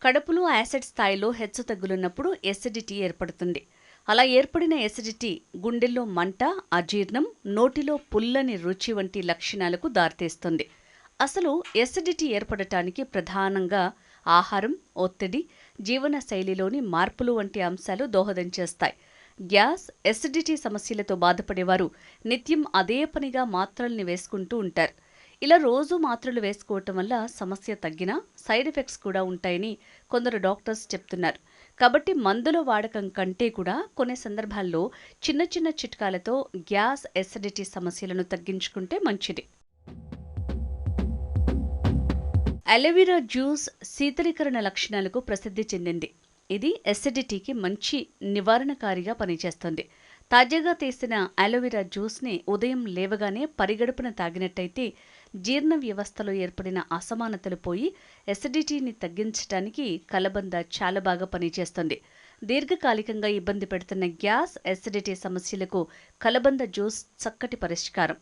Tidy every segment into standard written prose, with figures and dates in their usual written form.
కడుపులో యాసిడ్ స్థాయిలో హెచ్చుతగ్గులున్నప్పుడు ఎసిడిటీ ఏర్పడుతుంది. అలా ఏర్పడిన ఎసిడిటీ గుండెల్లో మంట, అజీర్ణం, నోటిలో పుల్లని రుచి వంటి లక్షణాలకు దారితీస్తుంది. అసలు ఎసిడిటీ ఏర్పడటానికి ప్రధానంగా ఆహారం, ఒత్తిడి, జీవనశైలిలోని మార్పులు వంటి అంశాలు దోహదం చేస్తాయి. గ్యాస్, ఎసిడిటీ సమస్యలతో బాధపడేవారు నిత్యం అదే పనిగా మాత్రల్ని వేసుకుంటూ ఉంటారు. ఇలా రోజు మాత్రలు వేసుకోవటం వల్ల సమస్య తగ్గినా సైడ్ ఎఫెక్ట్స్ కూడా ఉంటాయని కొందరు డాక్టర్స్ చెప్తున్నారు. కాబట్టి మందుల వాడకం కంటే కూడా కొన్ని సందర్భాల్లో చిన్న చిన్న చిట్కాలతో గ్యాస్, ఎసిడిటీ సమస్యలను తగ్గించుకుంటే మంచిది. అలోవెరా జ్యూస్ శీతలీకరణ లక్షణాలకు ప్రసిద్ధి చెందింది. ఇది ఎసిడిటీకి మంచి నివారణకారిగా పనిచేస్తుంది. తాజాగా తీసిన అలోవెరా జ్యూస్ని ఉదయం లేవగానే పరిగడుపున తాగినట్టయితే జీర్ణ వ్యవస్థలో ఏర్పడిన అసమానతలు పోయి ఎసిడిటీని తగ్గించడానికి కలబంద చాలా బాగా పనిచేస్తుంది. దీర్ఘకాలికంగా ఇబ్బంది పెడుతున్న గ్యాస్, ఎసిడిటీ సమస్యలకు కలబంద జ్యూస్ చక్కటి పరిష్కారం.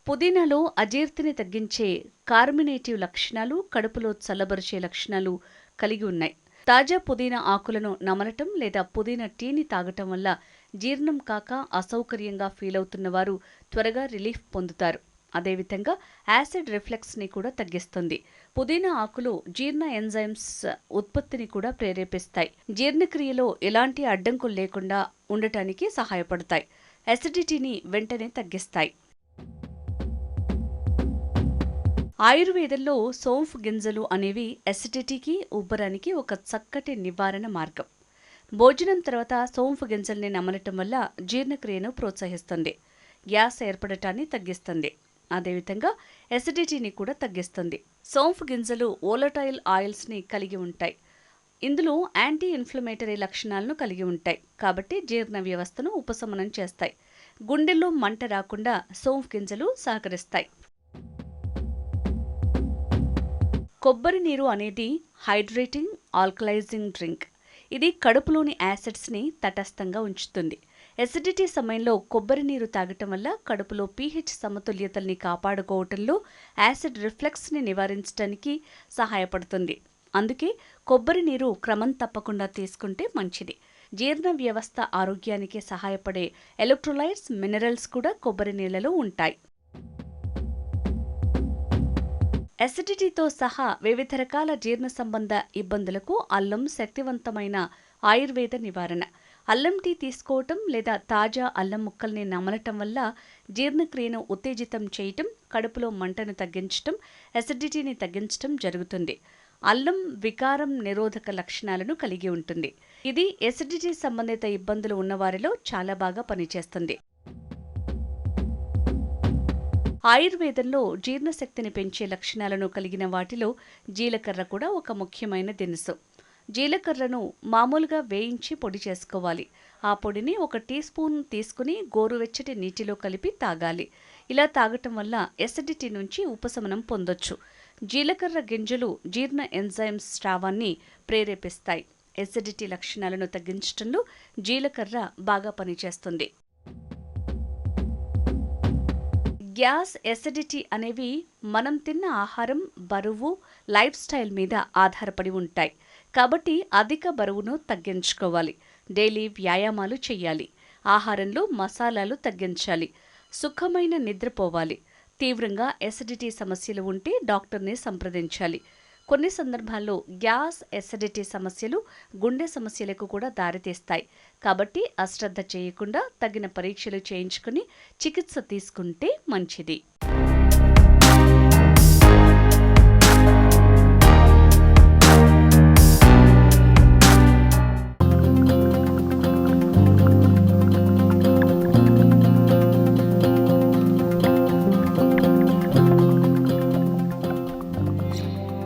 పుదీనాలో అజీర్తిని తగ్గించే కార్మినేటివ్ లక్షణాలు, కడుపులో చల్లబరిచే లక్షణాలు కలిగి ఉన్నాయి. తాజా పుదీనా ఆకులను నమలటం లేదా పుదీనా టీని తాగటం వల్ల జీర్ణం కాక అసౌకర్యంగా ఫీల్ అవుతున్న వారు త్వరగా రిలీఫ్ పొందుతారు. అదేవిధంగా యాసిడ్ రిఫ్లెక్స్ని కూడా తగ్గిస్తుంది. పుదీనా ఆకులు జీర్ణ ఎంజైమ్స్ ఉత్పత్తిని కూడా ప్రేరేపిస్తాయి. జీర్ణక్రియలో ఎలాంటి అడ్డంకులు లేకుండా ఉండటానికి సహాయపడతాయి. ఎసిడిటీని వెంటనే తగ్గిస్తాయి. ఆయుర్వేదంలో సోంఫ్ గింజలు అనేవి ఎసిడిటీకి, ఉబ్బరానికి ఒక చక్కటి నివారణ మార్గం. భోజనం తర్వాత సోంఫ్ గింజల్ని నమలటం వల్ల జీర్ణక్రియను ప్రోత్సహిస్తుంది, గ్యాస్ ఏర్పడటాన్ని తగ్గిస్తుంది, అదేవిధంగా ఎసిడిటీని కూడా తగ్గిస్తుంది. సోంఫ్ గింజలు వోలటైల్ ఆయిల్స్ని కలిగి ఉంటాయి. ఇందులో యాంటీ ఇన్ఫ్లమేటరీ లక్షణాలను కలిగి ఉంటాయి కాబట్టి జీర్ణ వ్యవస్థను ఉపశమనం చేస్తాయి. గుండెల్లో మంట రాకుండా సోంఫ్ గింజలు సహకరిస్తాయి. కొబ్బరి నీరు అనేది హైడ్రేటింగ్, ఆల్కలైజింగ్ డ్రింక్. ఇది కడుపులోని యాసిడ్స్ని తటస్థంగా ఉంచుతుంది. ఎసిడిటీ సమయంలో కొబ్బరి నీరు తాగటం వల్ల కడుపులో పీహెచ్ సమతుల్యతల్ని కాపాడుకోవటంలో, యాసిడ్ రిఫ్లెక్స్ని నివారించడానికి సహాయపడుతుంది. అందుకే కొబ్బరి నీరు క్రమం తప్పకుండా తీసుకుంటే మంచిది. జీర్ణ వ్యవస్థ ఆరోగ్యానికి సహాయపడే ఎలక్ట్రోలైట్స్, మినరల్స్ కూడా కొబ్బరి నీళ్లలో ఉంటాయి. ఎసిడిటీతో సహా వివిధ రకాల జీర్ణ సంబంధ ఇబ్బందులకు అల్లం శక్తివంతమైన ఆయుర్వేద నివారణ. అల్లం టీ తీసుకోవటం లేదా తాజా అల్లం ముక్కల్ని నమలటం వల్ల జీర్ణక్రియను ఉత్తేజితం చేయటం, కడుపులో మంటను తగ్గించటం, ఎసిడిటీని తగ్గించటం జరుగుతుంది. అల్లం వికారం నిరోధక లక్షణాలను కలిగి ఉంటుంది. ఇది ఎసిడిటీ సంబంధిత ఇబ్బందులు ఉన్నవారిలో చాలా బాగా పనిచేస్తుంది. ఆయుర్వేదంలో జీర్ణశక్తిని పెంచే లక్షణాలను కలిగిన వాటిలో జీలకర్ర కూడా ఒక ముఖ్యమైన దినుసు. జీలకర్రను మామూలుగా వేయించి పొడి చేసుకోవాలి. ఆ పొడిని 1 టీ స్పూన్ తీసుకుని గోరువెచ్చటి నీటిలో కలిపి తాగాలి. ఇలా తాగటం వల్ల ఎసిడిటీ నుంచి ఉపశమనం పొందొచ్చు. జీలకర్ర గింజలు జీర్ణ ఎంజైమ్స్ స్రావాన్ని ప్రేరేపిస్తాయి. ఎసిడిటీ లక్షణాలను తగ్గించడంలో జీలకర్ర బాగా పనిచేస్తుంది. గ్యాస్, ఎసిడిటీ అనేవి మనం తిన్న ఆహారం, బరువు, లైఫ్ స్టైల్ మీద ఆధారపడి ఉంటాయి. కాబట్టి అధిక బరువును తగ్గించుకోవాలి. డైలీ వ్యాయామాలు చేయాలి. ఆహారంలో మసాలాలు తగ్గించాలి. సుఖమైన నిద్రపోవాలి. తీవ్రంగా ఎసిడిటీ సమస్యలు ఉంటే డాక్టర్ని సంప్రదించాలి. కొన్ని సందర్భాల్లో గ్యాస్, ఎసిడిటీ సమస్యలు గుండె సమస్యలకు కూడా దారితీస్తాయి. కాబట్టి అశ్రద్ధ చేయకుండా తగిన పరీక్షలు చేయించుకుని చికిత్స తీసుకుంటే మంచిది.